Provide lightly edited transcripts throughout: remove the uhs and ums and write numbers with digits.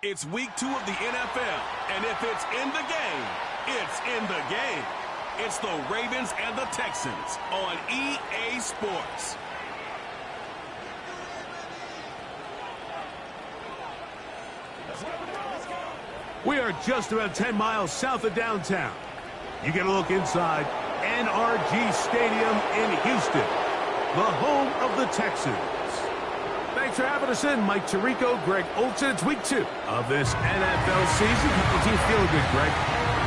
It's week 2 of the NFL, and if it's in the game, it's in the game. It's the Ravens and the Texans on EA Sports. We are just about 10 miles south of downtown. You get a look inside NRG Stadium in Houston, the home of the Texans. Thanks for having us in. Mike Tirico, Greg Olsen. It's week 2 of this NFL season. How the team feeling good, Greg?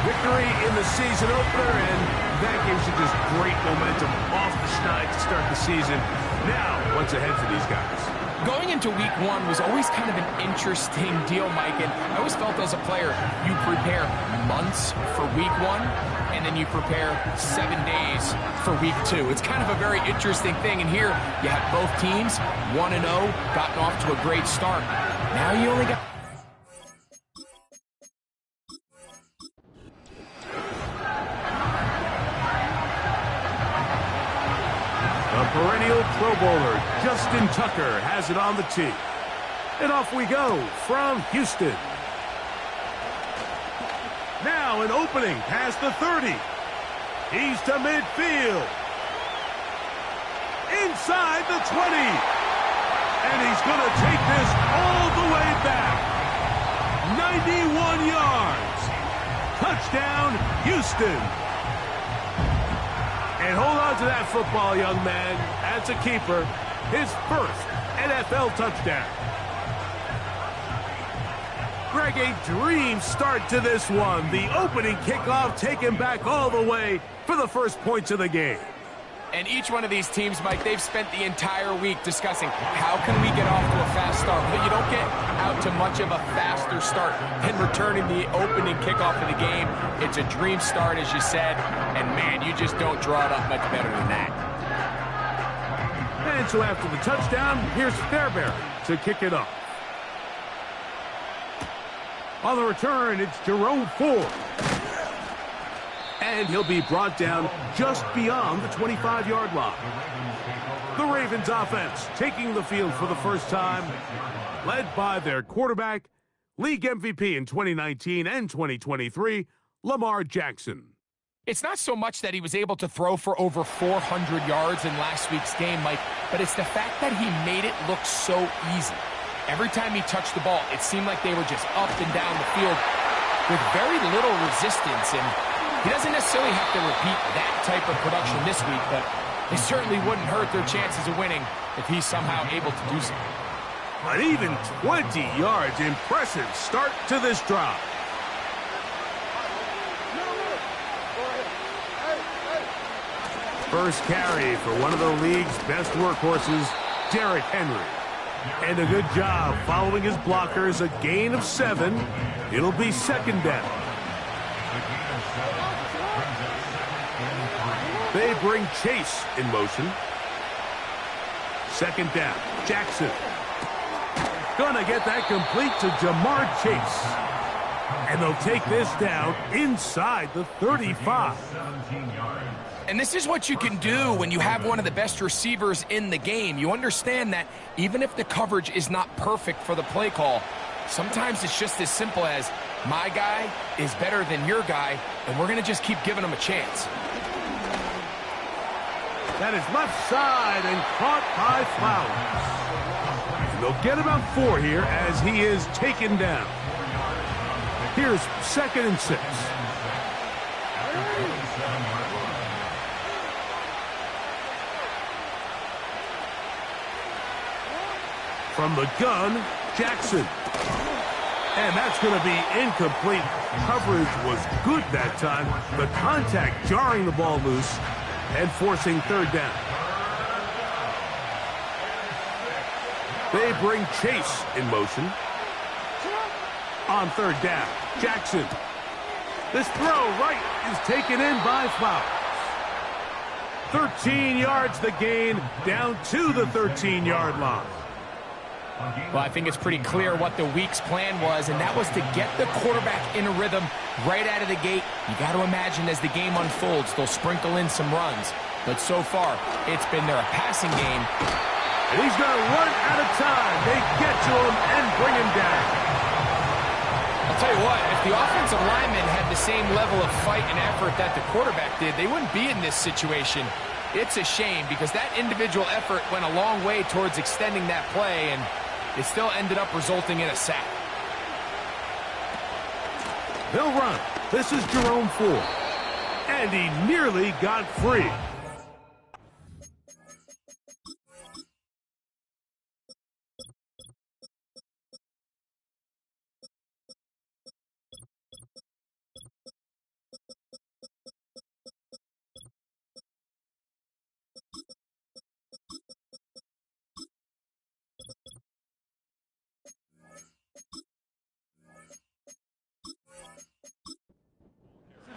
Victory in the season opener, and that gives you just great momentum off the schneid to start the season. Now, what's ahead for these guys? Going into week 1 was always kind of an interesting deal, Mike, and I always felt as a player, you prepare months for week 1, and then you prepare 7 days for week 2. It's kind of a very interesting thing, and here you have both teams, 1-0, gotten off to a great start. Now you only got... The perennial Pro Bowler, Justin Tucker, has it on the tee. And off we go from Houston. Now an opening past the 30. He's to midfield. Inside the 20. And he's going to take this all the way back. 91 yards. Touchdown, Houston. And hold on to that football, young man. As a keeper, his first NFL touchdown. Greg, a dream start to this one. The opening kickoff taken back all the way for the first points of the game. And each one of these teams, Mike, they've spent the entire week discussing how can we get off to a fast start. But you don't get out to much of a faster start than returning the opening kickoff of the game. It's a dream start, as you said. And, man, you just don't draw it up much better than that. And so after the touchdown, here's Fairbairn to kick it off. On the return, it's Jerome Ford. And he'll be brought down just beyond the 25-yard line. The Ravens offense taking the field for the first time, led by their quarterback, league MVP in 2019 and 2023, Lamar Jackson. It's not so much that he was able to throw for over 400 yards in last week's game, Mike, but it's the fact that he made it look so easy. Every time he touched the ball, it seemed like they were just up and down the field with very little resistance, and he doesn't necessarily have to repeat that type of production this week, but it certainly wouldn't hurt their chances of winning if he's somehow able to do so. But even 20 yards, impressive start to this drive. First carry for one of the league's best workhorses, Derrick Henry. And a good job following his blockers, a gain of 7. It'll be second down. They bring Chase in motion. Second down, Jackson. Gonna get that complete to Jamar Chase. And they'll take this down inside the 35. And this is what you can do when you have one of the best receivers in the game. You understand that even if the coverage is not perfect for the play call, sometimes it's just as simple as my guy is better than your guy, and we're going to just keep giving him a chance. That is left side and caught by Flowers. And they'll get about 4 here as he is taken down. Here's second and 6. From the gun, Jackson. And that's going to be incomplete. Coverage was good that time. The contact jarring the ball loose and forcing third down. They bring Chase in motion. On third down, Jackson. This throw right is taken in by Flowers. 13 yards the gain, down to the 13-yard line. Well, I think it's pretty clear what the week's plan was, and that was to get the quarterback in a rhythm right out of the gate. You got to imagine as the game unfolds, they'll sprinkle in some runs. But so far, it's been their passing game. And he's going to run out of time. They get to him and bring him down. I'll tell you what, if the offensive linemen had the same level of fight and effort that the quarterback did, they wouldn't be in this situation. It's a shame because that individual effort went a long way towards extending that play, and it still ended up resulting in a sack. They'll run. This is Jerome Ford. And he nearly got free.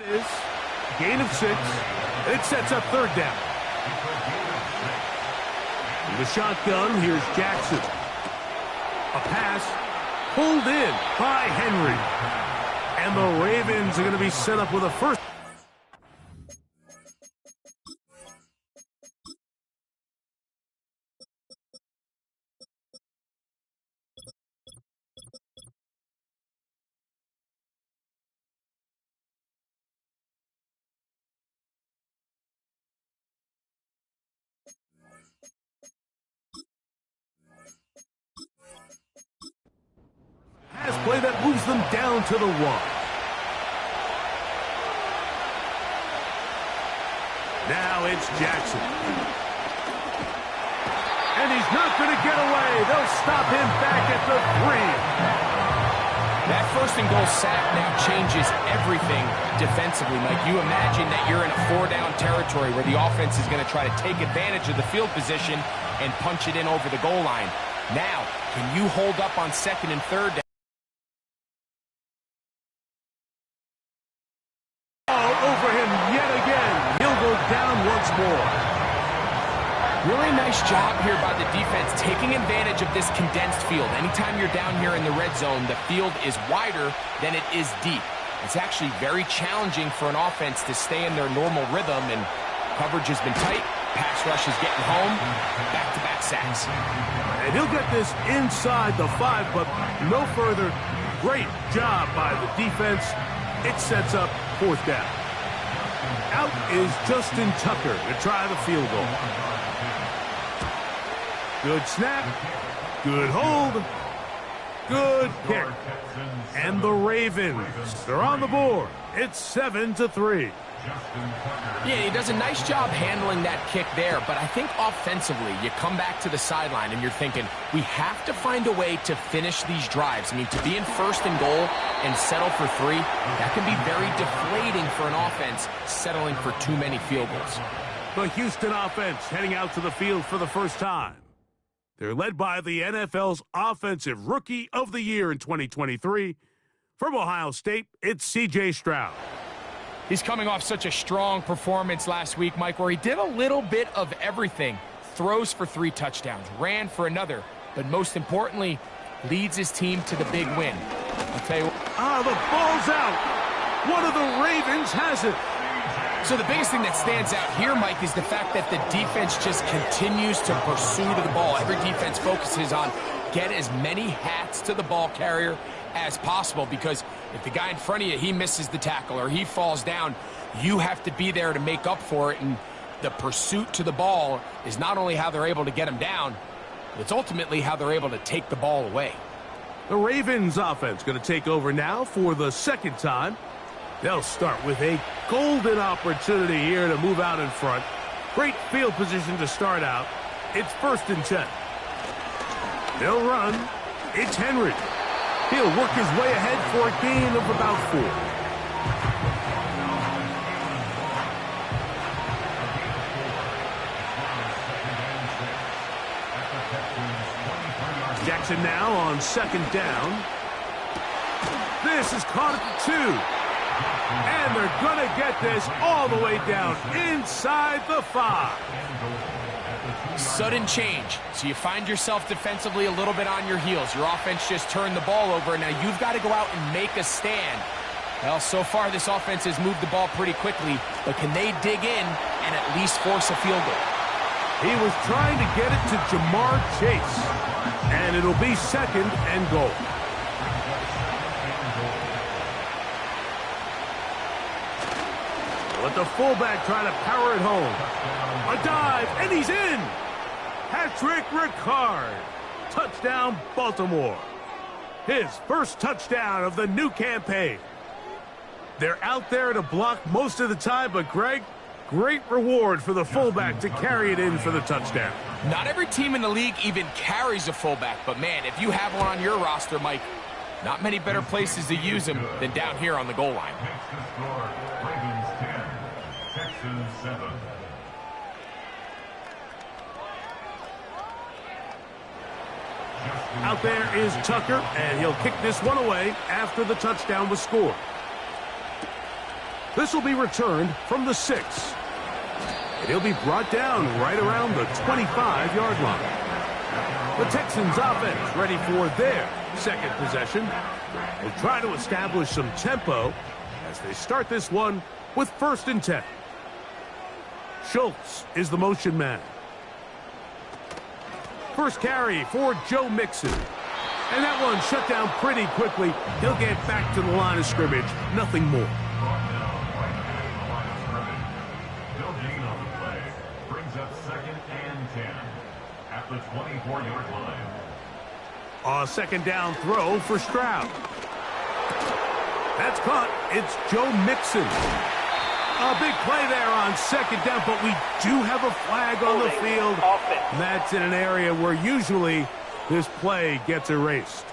It is. Gain of 6. It sets up third down. In the shotgun, here's Jackson. A pass pulled in by Henry. And the Ravens are going to be set up with a first. Pass play that moves them down to the 1. Now it's Jackson. And he's not going to get away. They'll stop him back at the 3. That first and goal sack now changes everything defensively, Mike. You imagine that you're in a 4-down territory where the offense is going to try to take advantage of the field position and punch it in over the goal line. Now, can you hold up on second and third down? Over him yet again. He'll go down once more. Really nice job here by the defense taking advantage of this condensed field. Anytime you're down here in the red zone, the field is wider than it is deep. It's actually very challenging for an offense to stay in their normal rhythm, and coverage has been tight. Pass rush is getting home. Back-to-back sacks. And he'll get this inside the 5, but no further. Great job by the defense. It sets up fourth down. Out is Justin Tucker to try the field goal. Good snap. Good hold. Good kick. And the Ravens, they're on the board. It's 7-3. Yeah, he does a nice job handling that kick there, but I think offensively, you come back to the sideline and you're thinking, we have to find a way to finish these drives. I mean, to be in first and goal and settle for 3, that can be very deflating for an offense settling for too many field goals. The Houston offense heading out to the field for the first time. They're led by the NFL's Offensive Rookie of the Year in 2023. From Ohio State, it's C.J. Stroud. He's coming off such a strong performance last week, Mike, where he did a little bit of everything. Throws for 3 touchdowns, ran for another, but most importantly, leads his team to the big win. I'll tell you what. The ball's out. One of the Ravens has it. So the biggest thing that stands out here, Mike, is the fact that the defense just continues to pursue to the ball. Every defense focuses on get as many hats to the ball carrier as possible, because if the guy in front of you, he misses the tackle or he falls down, you have to be there to make up for it. And the pursuit to the ball is not only how they're able to get him down, it's ultimately how they're able to take the ball away. The Ravens offense going to take over now for the second time. They'll start with a golden opportunity here to move out in front. Great field position to start out. It's 1st and 10. They'll run. It's Henry. He'll work his way ahead for a gain of about 4. Jackson now on 2nd down. This is caught at the 2. And they're going to get this all the way down inside the 5. Sudden change. So you find yourself defensively a little bit on your heels. Your offense just turned the ball over, and now you've got to go out and make a stand. Well, so far this offense has moved the ball pretty quickly, but can they dig in and at least force a field goal? He was trying to get it to Jamar Chase, and it'll be 2nd and goal. Let the fullback try to power it home. A dive, and he's in! Patrick Ricard. Touchdown, Baltimore. His first touchdown of the new campaign. They're out there to block most of the time, but Greg, great reward for the fullback to carry it in for the touchdown. Not every team in the league even carries a fullback, but man, if you have one on your roster, Mike, not many better places to use him than down here on the goal line. Ravens 10, Texans 7. Out there is Tucker, and he'll kick this one away after the touchdown was scored. This will be returned from the 6. And he'll be brought down right around the 25-yard line. The Texans offense ready for their second possession. They try to establish some tempo as they start this one with 1st and 10. Schultz is the motion man. First carry for Joe Mixon. And that one shut down pretty quickly. He'll get back to the line of scrimmage. Nothing more. Bill Dean on the play. Brings up 2nd and 10 at the 24-yard line. A second down throw for Stroud. That's caught. It's Joe Mixon. A big play there on 2nd down, but we do have a flag on the field. That's in an area where usually this play gets erased.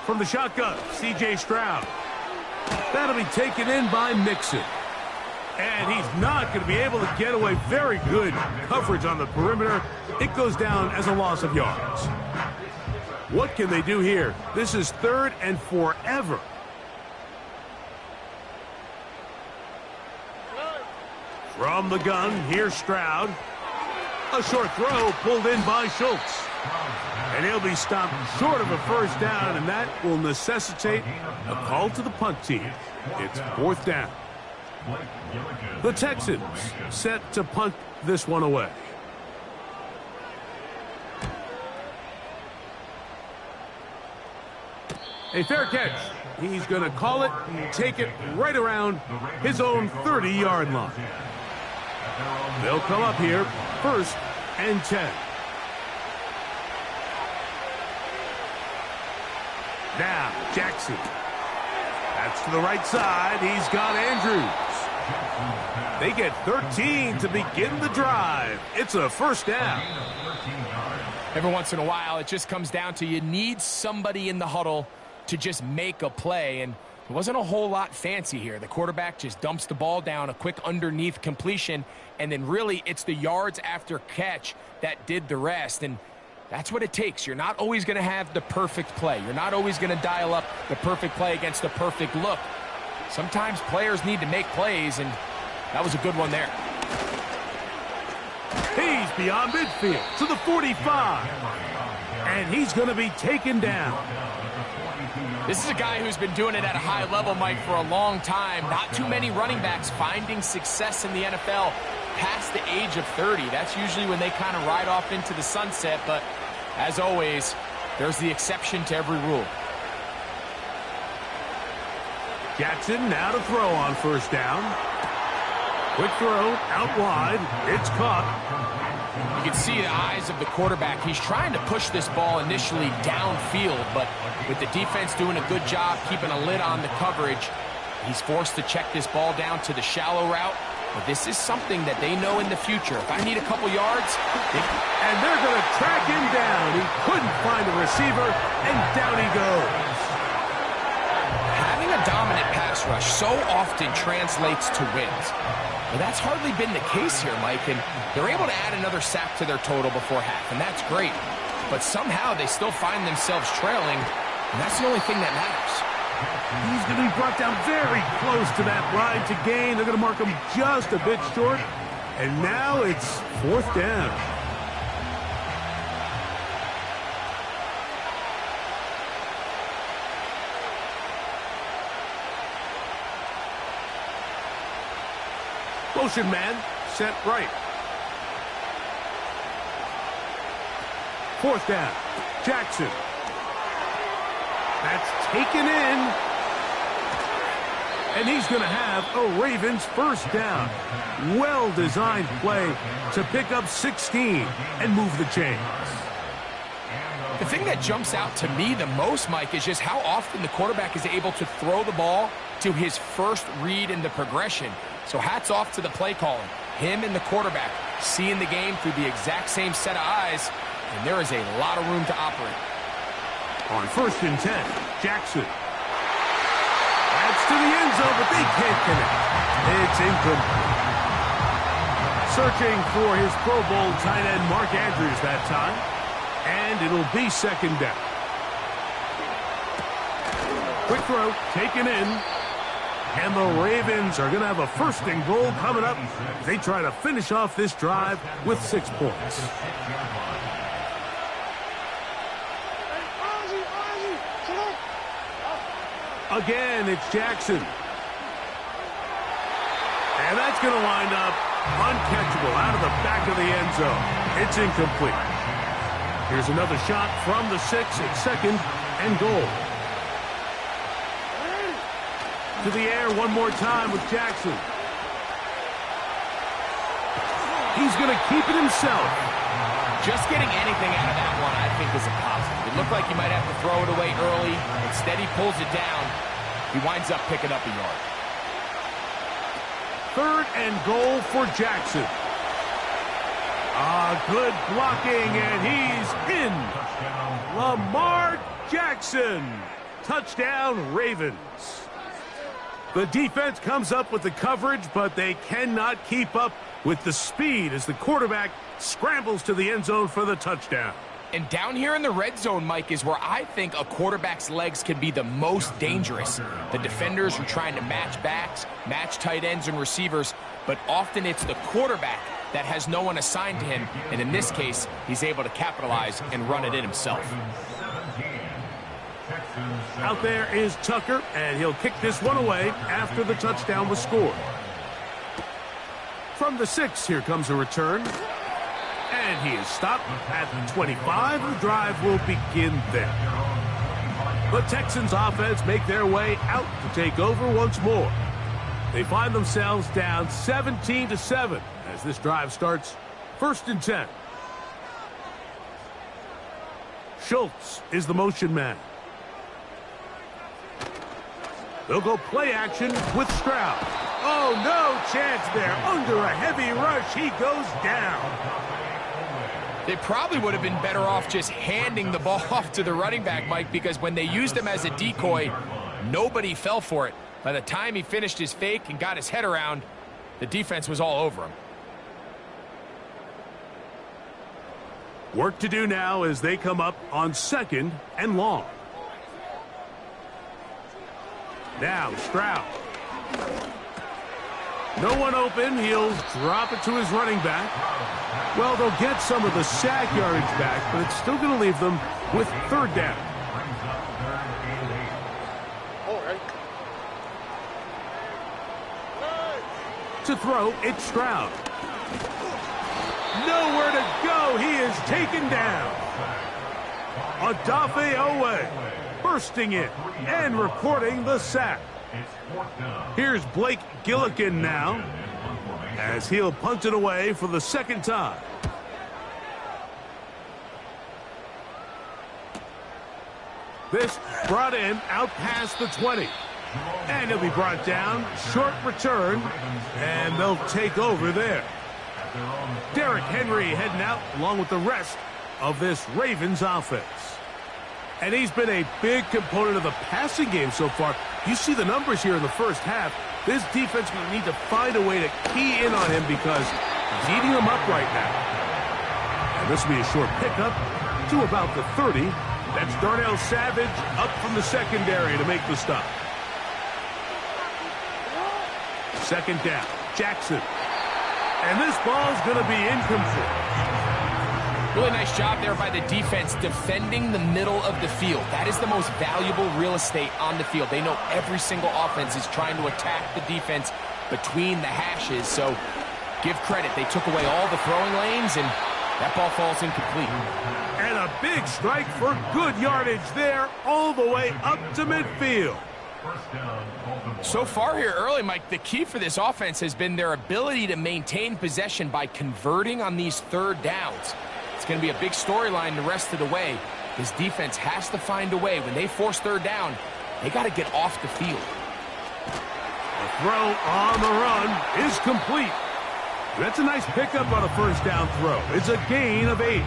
From the shotgun, C.J. Stroud. That'll be taken in by Mixon. And he's not going to be able to get away. Very good coverage on the perimeter. It goes down as a loss of yards. What can they do here? This is 3rd and forever. From the gun, here's Stroud. A short throw pulled in by Schultz. And he'll be stopped short of a 1st down, and that will necessitate a call to the punt team. It's 4th down. The Texans set to punt this one away. A fair catch. He's going to call it and take it right around his own 30-yard line. They'll come up here 1st and 10. Now, Jackson. That's to the right side. He's got Andrews. They get 13 to begin the drive. It's a 1st down. Every once in a while, it just comes down to you need somebody in the huddle to just make a play, and it wasn't a whole lot fancy here. The quarterback just dumps the ball down, a quick underneath completion, and then really it's the yards after catch that did the rest, and that's what it takes. You're not always going to have the perfect play. You're not always going to dial up the perfect play against the perfect look. Sometimes players need to make plays, and that was a good one there. He's beyond midfield to the 45, and he's going to be taken down. This is a guy who's been doing it at a high level, Mike, for a long time. Not too many running backs finding success in the NFL past the age of 30. That's usually when they kind of ride off into the sunset, but as always, there's the exception to every rule. Jackson now to throw on 1st down. Quick throw out wide. It's caught. You can see the eyes of the quarterback. He's trying to push this ball initially downfield, but with the defense doing a good job keeping a lid on the coverage, he's forced to check this ball down to the shallow route. But this is something that they know in the future. If I need a couple yards, and they're going to track him down. He couldn't find a receiver, and down he goes. Having a dominant pass rush so often translates to wins. But that's hardly been the case here, Mike, and they're able to add another sack to their total before half, and that's great. But somehow they still find themselves trailing, and that's the only thing that matters. He's going to be brought down very close to that line to gain. They're going to mark him just a bit short, and now it's 4th down. Motion man, set right. 4th down. Jackson. That's taken in. And he's going to have a Ravens 1st down. Well-designed play to pick up 16 and move the chains. The thing that jumps out to me the most, Mike, is just how often the quarterback is able to throw the ball to his first read in the progression. So hats off to the play calling. Him and the quarterback seeing the game through the exact same set of eyes, and there is a lot of room to operate. On 1st and 10, Jackson. That's to the end zone, but they can't connect. It's incomplete. Searching for his Pro Bowl tight end Mark Andrews that time. And it'll be 2nd down. Quick throw, taken in. And the Ravens are going to have a 1st and goal coming up. They try to finish off this drive with 6 points. Again, it's Jackson. And that's going to wind up uncatchable out of the back of the end zone. It's incomplete. Here's another shot from the 6 at 2nd and goal. To the air one more time with Jackson. He's going to keep it himself. Just getting anything out of that one, I think, is a positive. It looked like he might have to throw it away early. Instead, he pulls it down. He winds up picking up a yard. 3rd and goal for Jackson. Good blocking, and he's in. Lamar Jackson. Touchdown, Ravens. The defense comes up with the coverage, but they cannot keep up with the speed as the quarterback scrambles to the end zone for the touchdown. And down here in the red zone, Mike, is where I think a quarterback's legs can be the most dangerous. The defenders are trying to match backs, match tight ends and receivers, but often it's the quarterback that has no one assigned to him, and in this case, he's able to capitalize and run it in himself. Out there is Tucker, and he'll kick this one away after the touchdown was scored. From the 6, here comes a return. And he is stopped at the 25. The drive will begin there. The Texans offense make their way out to take over once more. They find themselves down 17-7 as this drive starts 1st and 10. Schultz is the motion man. They'll go play action with Stroud. Oh, no chance there. Under a heavy rush, he goes down. They probably would have been better off just handing the ball off to the running back, Mike, because when they used him as a decoy, nobody fell for it. By the time he finished his fake and got his head around, the defense was all over him. Work to do now as they come up on 2nd and long. Now Stroud. No one open. He'll drop it to his running back. Well, they'll get some of the sack yardage back, but it's still going to leave them with 3rd down. To throw, it's Stroud. Nowhere to go. He is taken down. Odafe Owe bursting in and recording the sack. Here's Blake Gillikin now as he'll punt it away for the 2nd time. This brought in out past the 20. And he'll be brought down. Short return. And they'll take over there. Derrick Henry heading out along with the rest of this Ravens offense. And he's been a big component of the passing game so far. You see the numbers here in the first half. This defense will need to find a way to key in on him because he's eating them up right now. And this will be a short pickup to about the 30. That's Darnell Savage up from the secondary to make the stop. 2nd down, Jackson. And this ball's going to be incomplete. Really nice job there by the defense defending the middle of the field. That is the most valuable real estate on the field. They know every single offense is trying to attack the defense between the hashes. So give credit. They took away all the throwing lanes, and That ball falls incomplete. And a big strike for good yardage there all the way up to midfield. So far here early, Mike, the key for this offense has been their ability to maintain possession by converting on these third downs. It's going to be a big storyline the rest of the way. This defense has to find a way. When they force third down, they got to get off the field. The throw on the run is complete. That's a nice pickup on a first down throw. It's a gain of 8.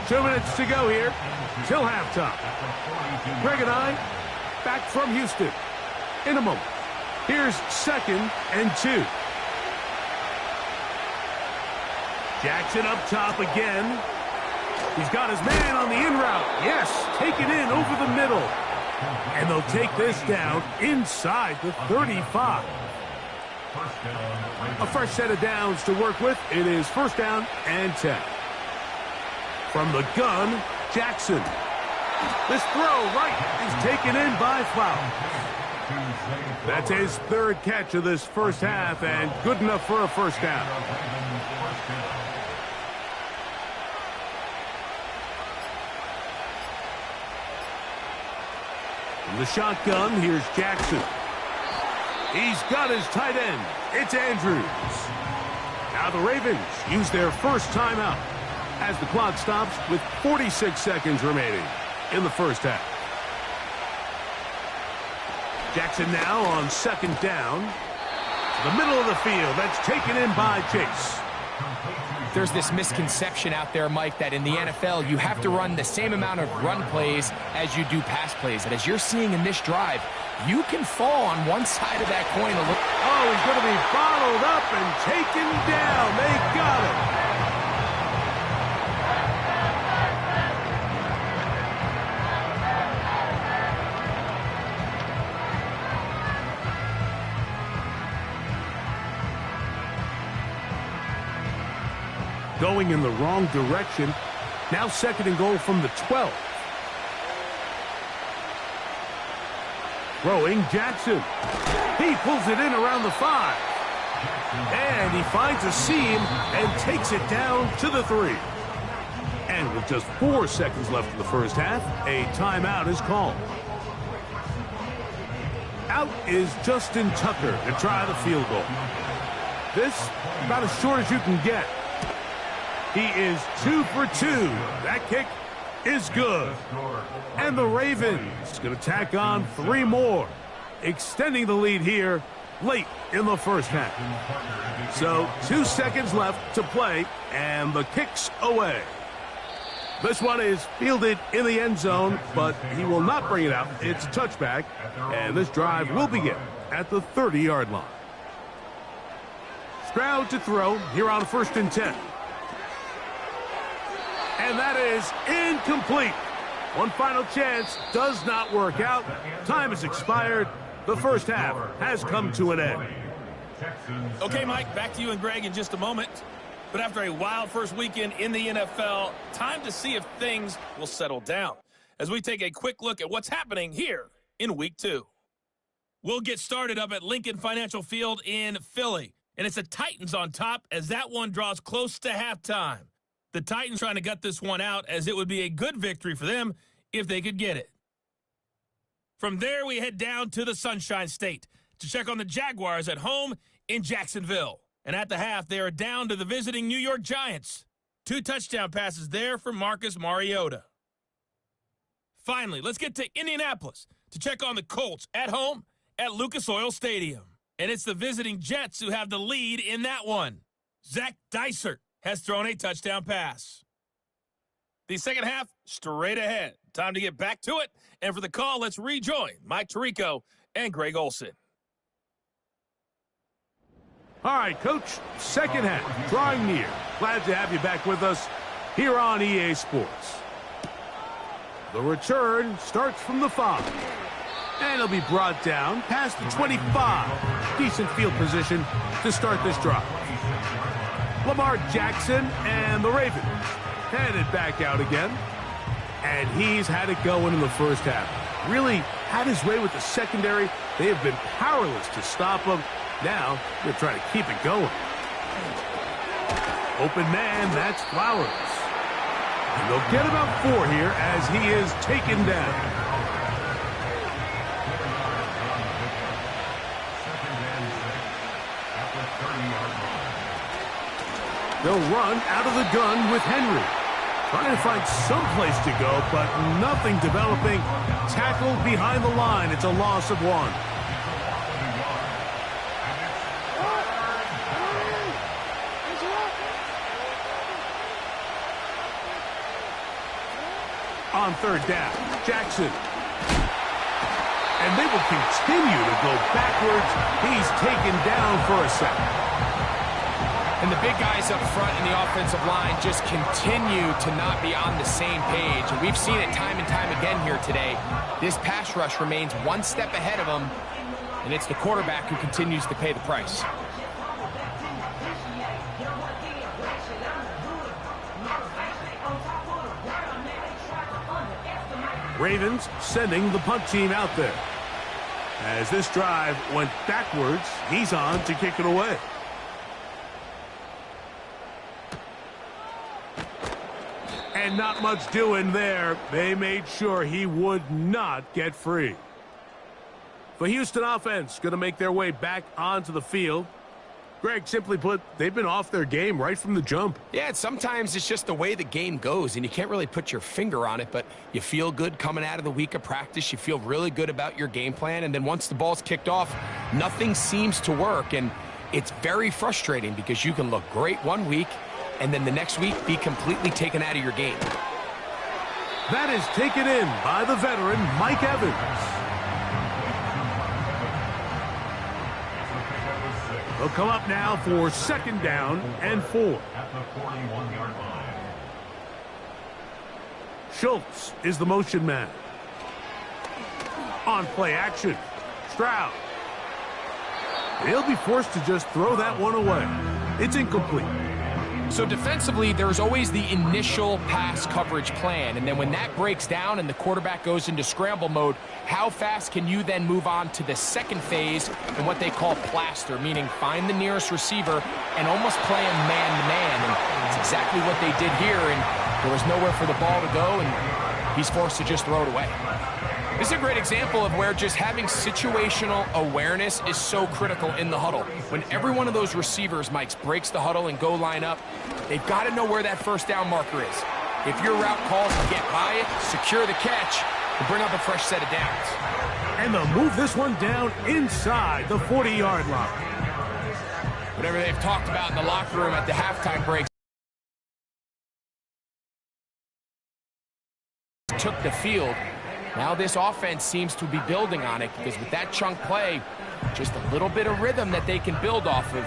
2 minutes to go here till halftime. Greg and I back from Houston in a moment. Here's 2nd and 2. Jackson up top again. He's got his man on the in route. Yes, taken in over the middle. And they'll take this down inside the 35. A fresh set of downs to work with. It is 1st down and 10. From the gun, Jackson. This throw right is taken in by Flower. That's his 3rd catch of this first half and good enough for a 1st down. From the shotgun, here's Jackson. He's got his tight end. It's Andrews. Now the Ravens use their first timeout as the clock stops with 46 seconds remaining in the first half. Jackson now on 2nd down. To the middle of the field. That's taken in by Chase. There's this misconception out there, Mike, that in the NFL you have to run the same amount of run plays as you do pass plays. And as you're seeing in this drive, you can fall on one side of that coin a little. Oh, he's going to be bottled up and taken down. They got him. Going in the wrong direction. Now 2nd and goal from the 12. Throwing Jackson. He pulls it in around the 5. And he finds a seam and takes it down to the 3. And with just 4 seconds left in the first half, a timeout is called. Out is Justin Tucker to try the field goal. This about as short as you can get. He is 2 for 2. That kick is good. And the Ravens going to tack on 3 more, extending the lead here late in the first half. So 2 seconds left to play, and the kick's away. This one is fielded in the end zone, but he will not bring it out. It's a touchback, and this drive will begin at the 30-yard line. Stroud to throw here on 1st and 10. And that is incomplete. One final chance does not work out. Time has expired. The first half has come to an end. Okay, Mike, back to you and Greg in just a moment. But after a wild first weekend in the NFL, time to see if things will settle down as we take a quick look at what's happening here in Week 2. We'll get started up at Lincoln Financial Field in Philly. And it's the Titans on top as that one draws close to halftime. The Titans trying to gut this one out as it would be a good victory for them if they could get it. From there, we head down to the Sunshine State to check on the Jaguars at home in Jacksonville. And at the half, they are down to the visiting New York Giants. 2 touchdown passes there for Marcus Mariota. Finally, let's get to Indianapolis to check on the Colts at home at Lucas Oil Stadium. And it's the visiting Jets who have the lead in that one. Zach Dysert has thrown a touchdown pass. The second half, straight ahead. Time to get back to it. And for the call, let's rejoin Mike Tirico and Greg Olson. All right, Coach, second half, drawing near. Glad to have you back with us here on EA Sports. The return starts from the 5. And it'll be brought down past the 25. Decent field position to start this drive. Lamar Jackson and the Ravens headed back out again. And he's had it going in the first half. Really had his way with the secondary. They have been powerless to stop him. Now they're trying to keep it going. Open man, that's Flowers. And they'll get about 4 here as he is taken down. They'll run out of the gun with Henry. Trying to find some place to go, but nothing developing. Tackled behind the line. It's a loss of 1. On 3rd down, Jackson. And they will continue to go backwards. He's taken down for a second. And the big guys up front in the offensive line just continue to not be on the same page. And we've seen it time and time again here today. This pass rush remains one step ahead of them, and it's the quarterback who continues to pay the price. Ravens sending the punt team out there. As this drive went backwards, he's on to kick it away. And not much doing there. They made sure he would not get free. The Houston offense going to make their way back onto the field. Greg, simply put, they've been off their game right from the jump. Yeah, and sometimes it's just the way the game goes, and you can't really put your finger on it, but you feel good coming out of the week of practice. You feel really good about your game plan, and then once the ball's kicked off, nothing seems to work, and it's very frustrating because you can look great one week, and then the next week be completely taken out of your game. That is taken in by the veteran, Mike Evans. They'll come up now for 2nd down and 4. At the 41-yard line. Schultz is the motion man. On play action, Stroud. He'll be forced to just throw that one away. It's incomplete. So defensively, there's always the initial pass coverage plan, and then when that breaks down and the quarterback goes into scramble mode, how fast can you then move on to the second phase and what they call plaster, meaning find the nearest receiver and almost play him man-to-man, and that's exactly what they did here, and there was nowhere for the ball to go, and he's forced to just throw it away. This is a great example of where just having situational awareness is so critical in the huddle. When every one of those receivers, Mike, breaks the huddle and go line up, they've got to know where that 1st down marker is. If your route calls to get by it, secure the catch, and bring up a fresh set of downs. And they'll move this one down inside the 40-yard line. Whatever they've talked about in the locker room at the halftime break took the field. Now this offense seems to be building on it because with that chunk play, just a little bit of rhythm that they can build off of.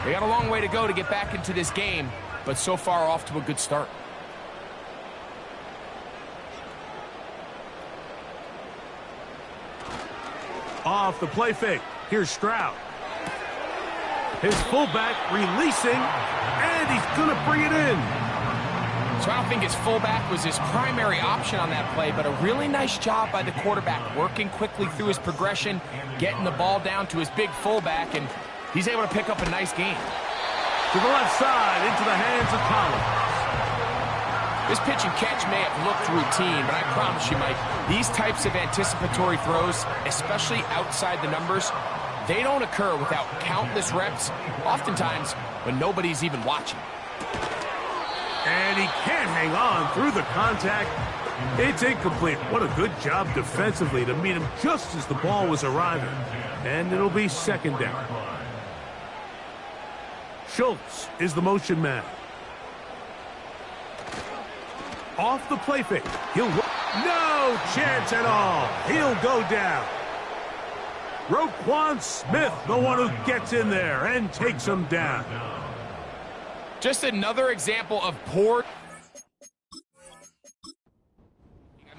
They got a long way to go to get back into this game, but so far off to a good start. Off the play fake, here's Stroud. His fullback releasing, and he's going to bring it in. So I don't think his fullback was his primary option on that play, but a really nice job by the quarterback, working quickly through his progression, getting the ball down to his big fullback, and he's able to pick up a nice gain. To the left side, into the hands of Collins. This pitch and catch may have looked routine, but I promise you, Mike, these types of anticipatory throws, especially outside the numbers, they don't occur without countless reps, oftentimes when nobody's even watching. And he can't hang on through the contact. It's incomplete. What a good job defensively to meet him just as the ball was arriving. And it'll be 2nd down. Schultz is the motion man. Off the play fake. No chance at all. He'll go down. Roquan Smith, the one who gets in there and takes him down. Just another example of poor...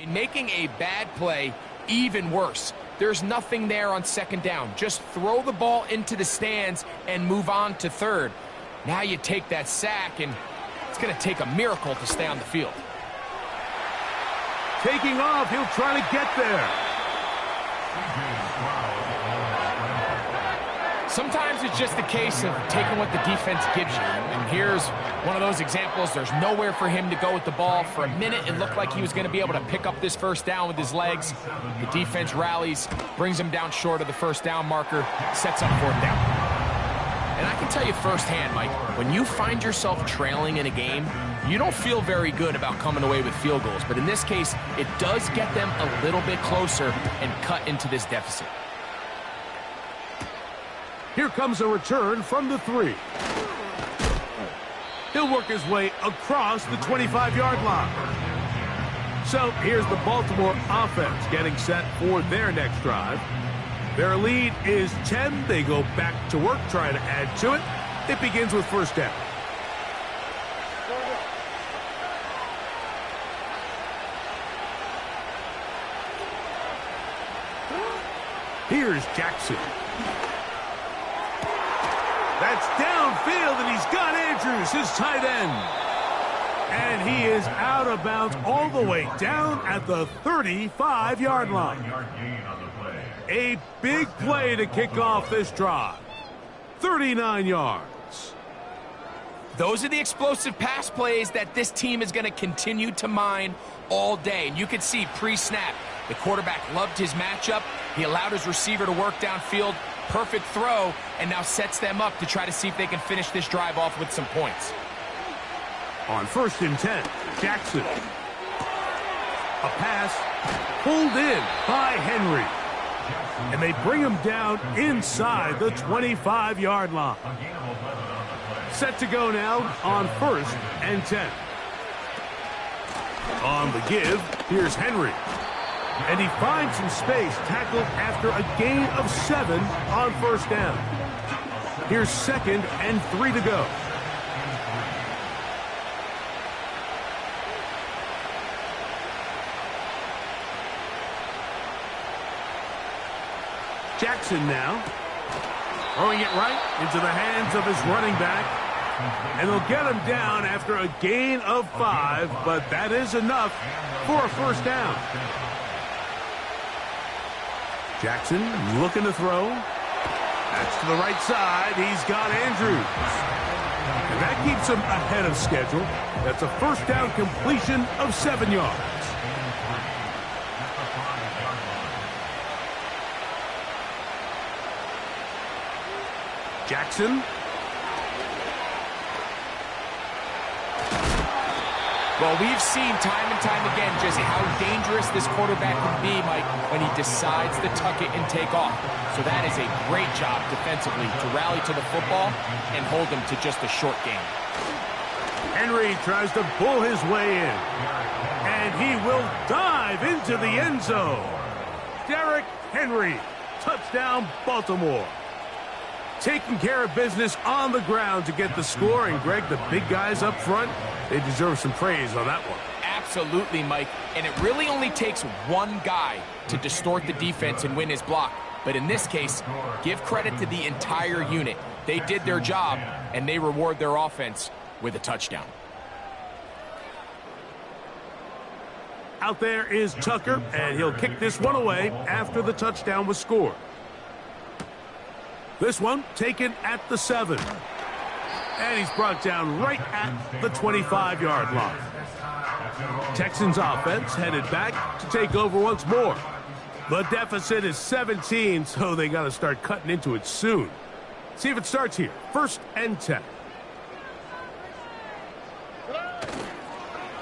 making a bad play even worse. There's nothing there on 2nd down. Just throw the ball into the stands and move on to 3rd. Now you take that sack, and it's going to take a miracle to stay on the field. Taking off, he'll try to get there. Sometimes it's just a case of taking what the defense gives you. And here's one of those examples. There's nowhere for him to go with the ball. For a minute, it looked like he was going to be able to pick up this first down with his legs. The defense rallies, brings him down short of the first down marker, sets up fourth down. And I can tell you firsthand, Mike, when you find yourself trailing in a game, you don't feel very good about coming away with field goals. But in this case, it does get them a little bit closer and cut into this deficit. Here comes a return from the 3. He'll work his way across the 25-yard line. So here's the Baltimore offense getting set for their next drive. Their lead is 10. They go back to work, trying to add to it. It begins with first down. Here's Jackson. That's downfield, and he's got Andrews, his tight end. And he is out of bounds all the way down at the 35-yard line. A big play to kick off this drive. 39 yards. Those are the explosive pass plays that this team is going to continue to mine all day. And you can see pre-snap, the quarterback loved his matchup. He allowed his receiver to work downfield. Perfect throw, and now sets them up to try to see if they can finish this drive off with some points. On 1st and 10, Jackson. A pass pulled in by Henry. And they bring him down inside the 25-yard line. Set to go now on 1st and 10. On the give, here's Henry. And he finds some space, tackled after a gain of 7 on first down. Here's 2nd and 3 to go. Jackson now. Throwing it right into the hands of his running back. And they'll get him down after a gain of 5, but that is enough for a first down. Jackson looking to throw. That's to the right side. He's got Andrews. And that keeps him ahead of schedule. That's a first down completion of 7 yards. Jackson. Well, we've seen time and time again just how dangerous this quarterback can be, Mike, when he decides to tuck it and take off. So that is a great job defensively to rally to the football and hold him to just a short game. Henry tries to pull his way in. And he will dive into the end zone. Derrick Henry, touchdown Baltimore. Taking care of business on the ground to get the score. And, Greg, the big guys up front, they deserve some praise on that one. Absolutely, Mike. And it really only takes one guy to distort the defense and win his block. But in this case, give credit to the entire unit. They did their job, and they reward their offense with a touchdown. Out there is Tucker, and he'll kick this one away after the touchdown was scored. This one taken at the 7. And he's brought down right at the 25-yard line. Texans offense headed back to take over once more. The deficit is 17, so they got to start cutting into it soon. See if it starts here. 1st and 10.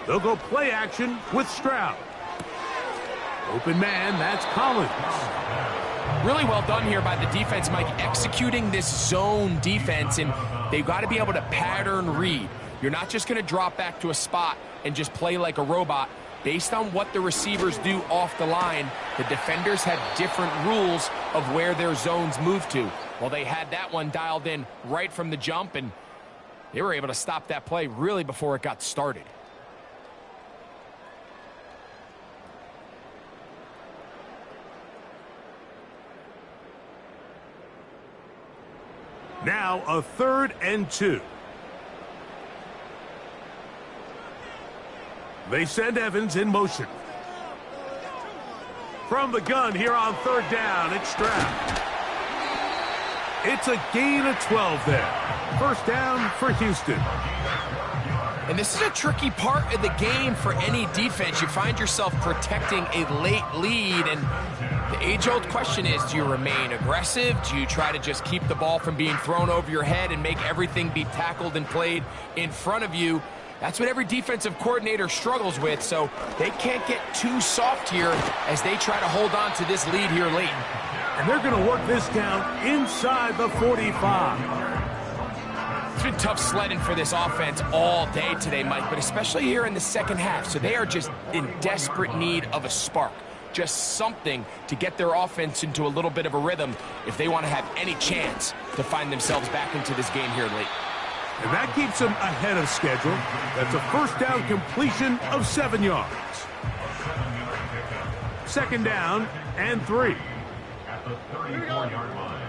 They'll go play action with Stroud. Open man, that's Collins. Really well done here by the defense, Mike, executing this zone defense, and they've got to be able to pattern read. You're not just going to drop back to a spot and just play like a robot. Based on what the receivers do off the line, the defenders have different rules of where their zones move to. Well, they had that one dialed in right from the jump, and they were able to stop that play really before it got started. Now a 3rd and 2. They send Evans in motion. From the gun here on 3rd down, it's Stroud. It's a gain of 12 there. First down for Houston. And this is a tricky part of the game for any defense. You find yourself protecting a late lead, and the age-old question is, do you remain aggressive? Do you try to just keep the ball from being thrown over your head and make everything be tackled and played in front of you? That's what every defensive coordinator struggles with, so they can't get too soft here as they try to hold on to this lead here late. And they're going to work this down inside the 45. It's been tough sledding for this offense all day today, Mike, but especially here in the second half. So they are just in desperate need of a spark, just something to get their offense into a little bit of a rhythm if they want to have any chance to find themselves back into this game here late. And that keeps them ahead of schedule. That's a first down completion of 7 yards. Second down and 3. At the 34-yard line.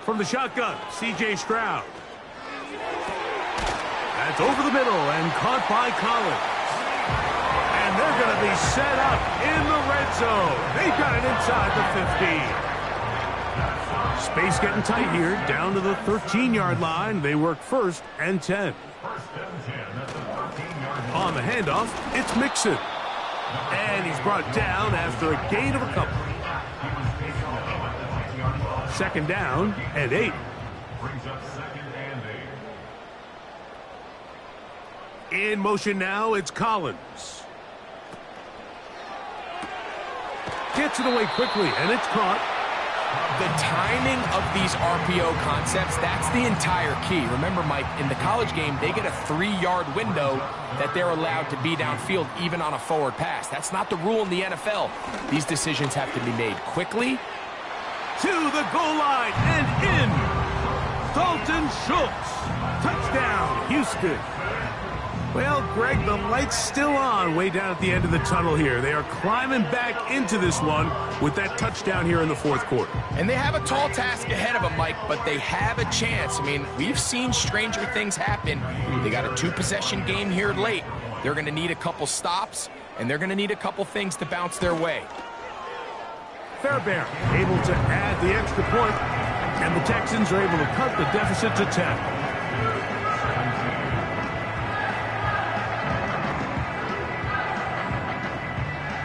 From the shotgun, C.J. Stroud. That's over the middle and caught by Collins. And they're going to be set up in the red zone. They've got it inside the 15. Space getting tight here, down to the 13-yard line. They work first and 10. On the handoff, it's Mixon. And he's brought down after a gain of a couple. Second down and 8. Brings up second and 8. In motion now, it's Collins. Gets it away quickly, and it's caught. The timing of these RPO concepts, that's the entire key. Remember, Mike, in the college game, they get a 3-yard window that they're allowed to be downfield even on a forward pass. That's not the rule in the NFL. These decisions have to be made quickly. To the goal line and in. Dalton Schultz. Touchdown, Houston. Well, Greg, the light's still on way down at the end of the tunnel here. They are climbing back into this one with that touchdown here in the fourth quarter. And they have a tall task ahead of them, Mike, but they have a chance. I mean, we've seen stranger things happen. They got a 2-possession game here late. They're going to need a couple stops, and they're going to need a couple things to bounce their way. Fairbairn able to add the extra point, and the Texans are able to cut the deficit to 10.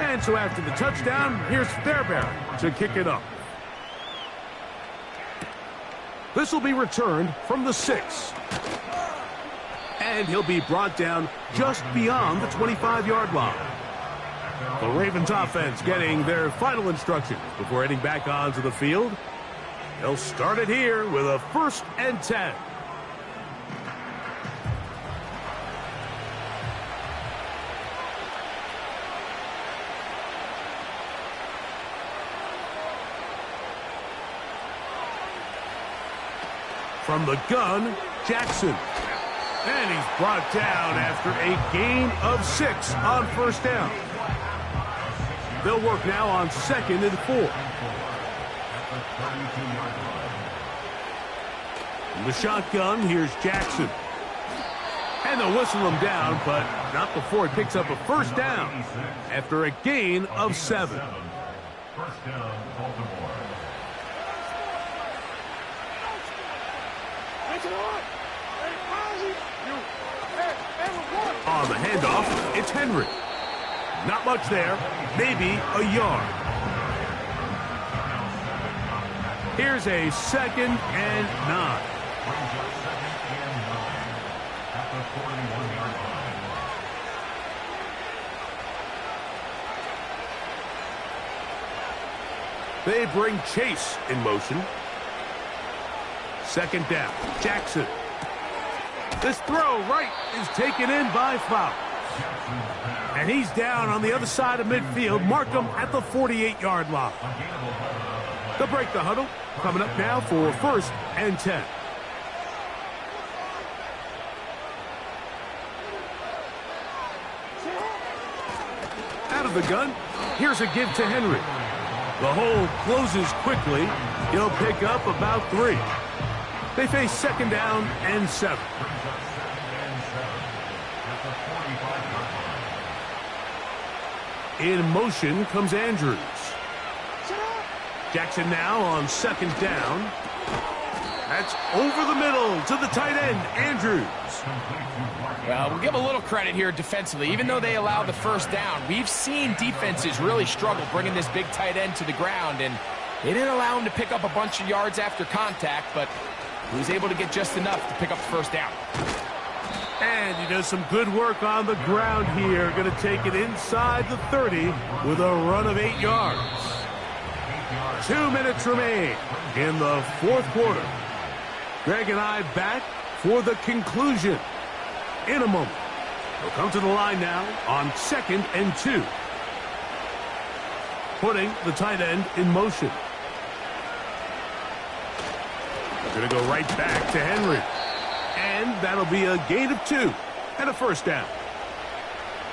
And so after the touchdown, here's Fairbairn to kick it up. This will be returned from the 6. And he'll be brought down just beyond the 25-yard line. The Ravens offense getting their final instructions before heading back onto the field. They'll start it here with a 1st and 10. From the gun, Jackson. And he's brought down after a gain of 6 on first down. They'll work now on 2nd and 4. From the shotgun, here's Jackson. And they'll whistle him down, but not before he picks up a first down after a gain of 7. First down, Baltimore. On the handoff, it's Henry. Not much there, maybe a yard. Here's a 2nd and 9. At the 41-yard line. They bring Chase in motion. 2nd down, Jackson. This throw right is taken in by Flowers. And he's down on the other side of midfield. Mark him at the 48-yard line. They'll break the huddle. Coming up now for 1st and 10. Out of the gun, here's a give to Henry. The hole closes quickly. He'll pick up about 3. They face 2nd down and 7. In motion comes Andrews. Jackson now on second down. That's over the middle to the tight end, Andrews. Well, we'll give a little credit here defensively. Even though they allowed the first down, we've seen defenses really struggle bringing this big tight end to the ground, and they didn't allow him to pick up a bunch of yards after contact, but he was able to get just enough to pick up the first down. And he does some good work on the ground here. Going to take it inside the 30 with a run of 8 yards. 2 minutes remain in the fourth quarter. Greg and I back for the conclusion in a moment. We'll come to the line now on 2nd and 2. Putting the tight end in motion. They're going to go right back to Henry. And that'll be a gain of 2 and a first down.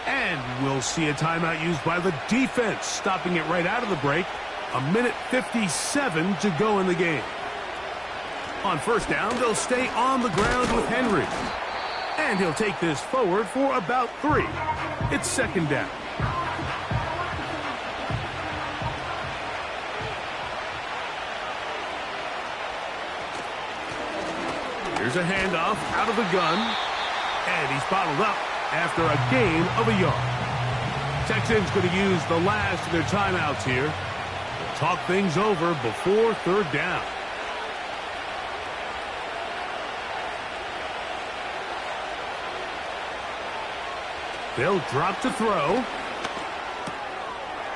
And we'll see a timeout used by the defense, stopping it right out of the break. 1:57 to go in the game. On first down, they'll stay on the ground with Henry. And he'll take this forward for about 3. It's second down. Here's a handoff out of the gun. And he's bottled up after a gain of a yard. Texans going to use the last of their timeouts here. They'll talk things over before third down. They'll drop to throw.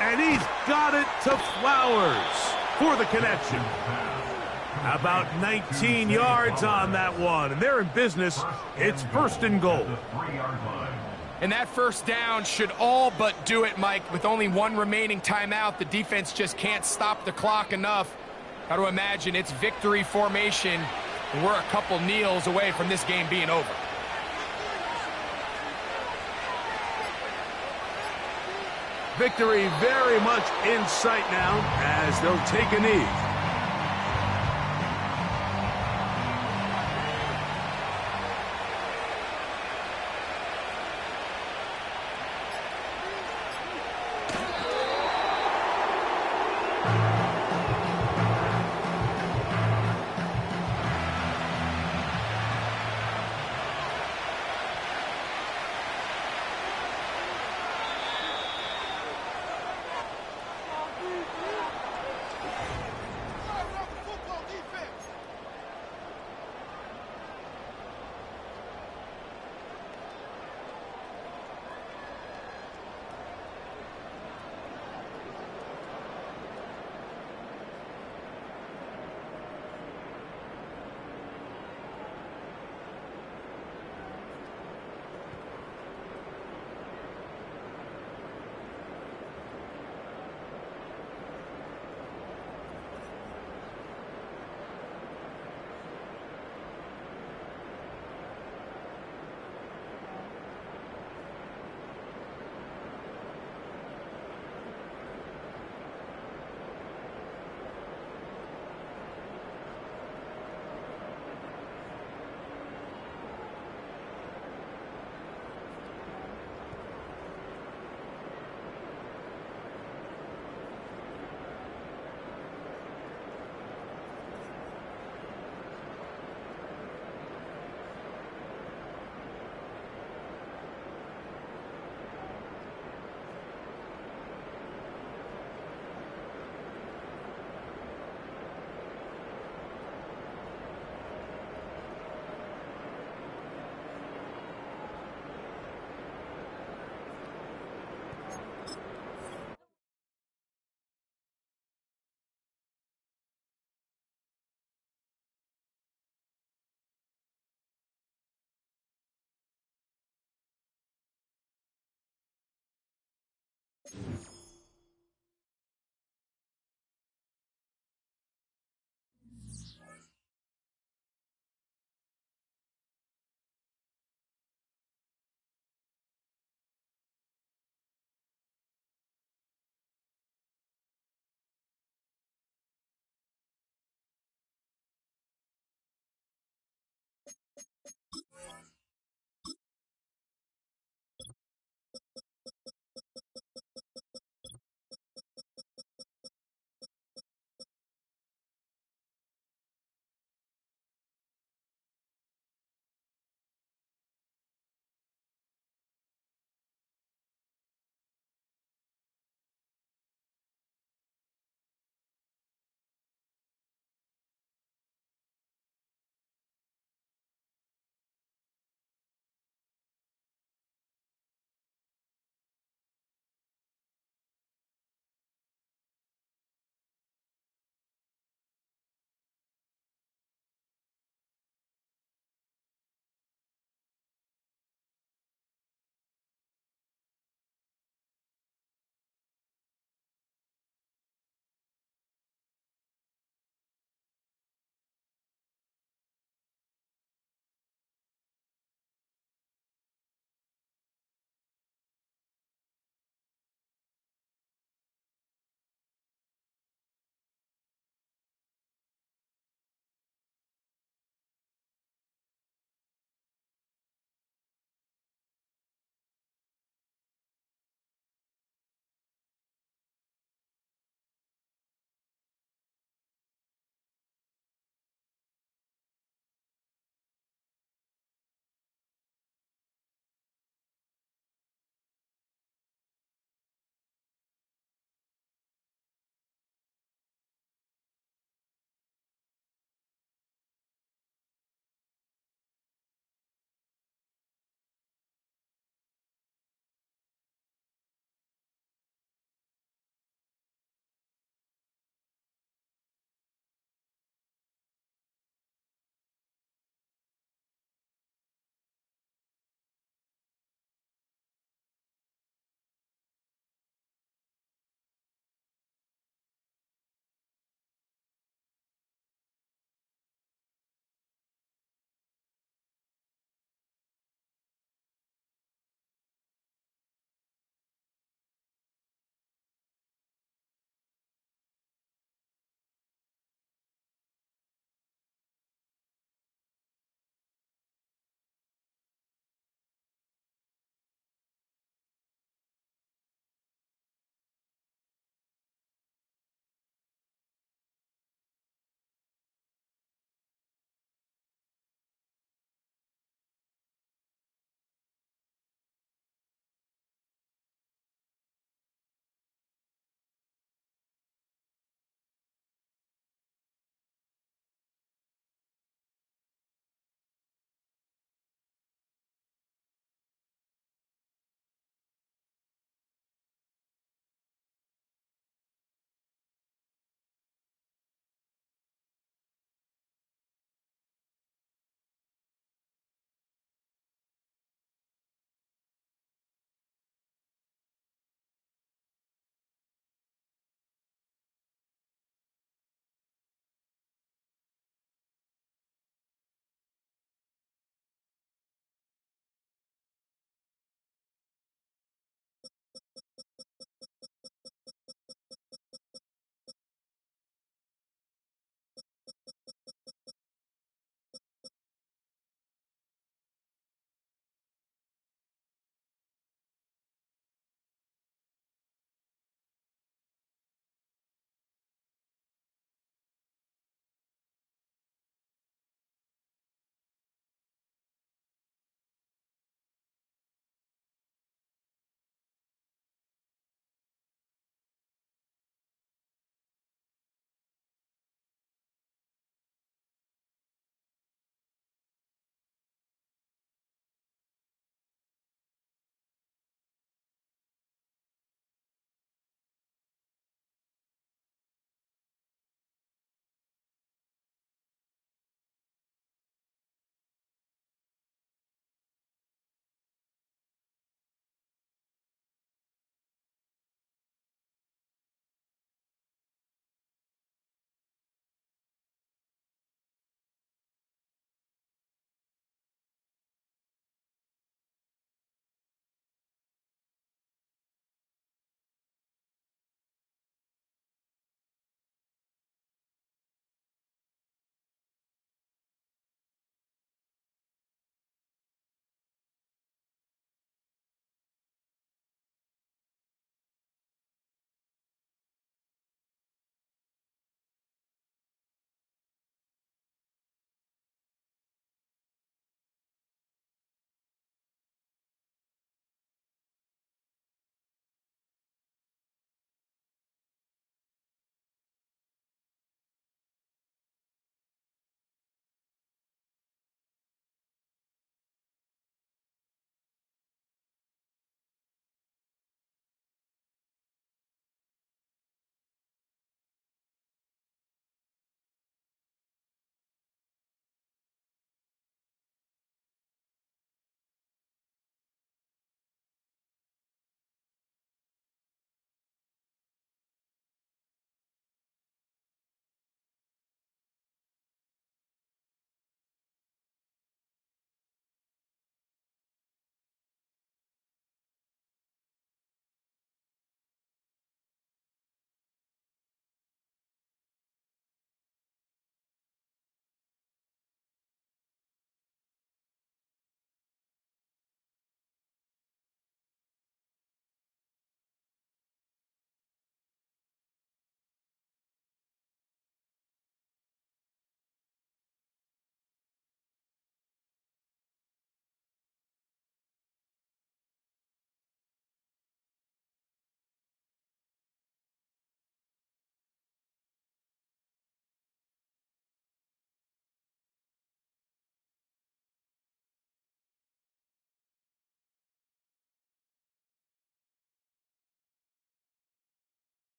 And he's got it to Flowers for the connection. About 19 yards on that one. And they're in business. It's first and goal. And that first down should all but do it, Mike. With only 1 remaining timeout, the defense just can't stop the clock enough. Got to imagine it's victory formation, and we're a couple kneels away from this game being over. Victory very much in sight now as they'll take a knee.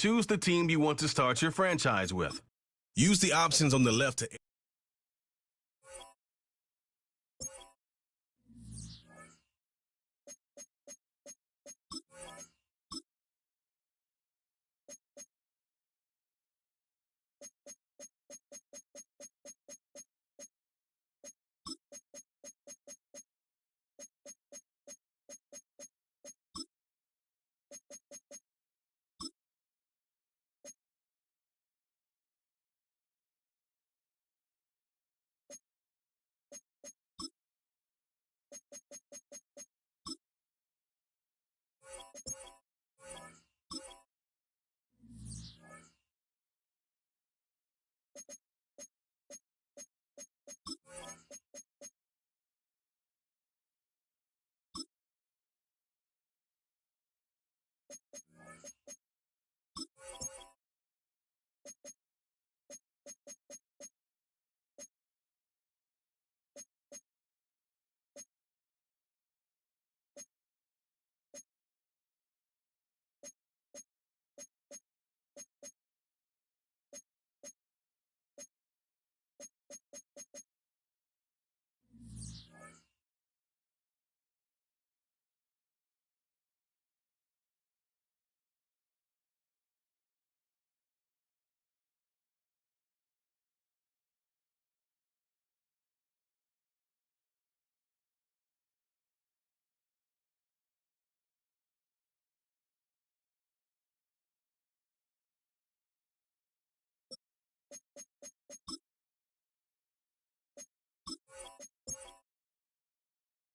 Choose the team you want to start your franchise with. Use the options on the left to...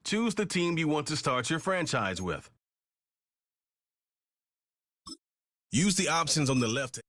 Choose the team you want to start your franchise with. Use the options on the left to...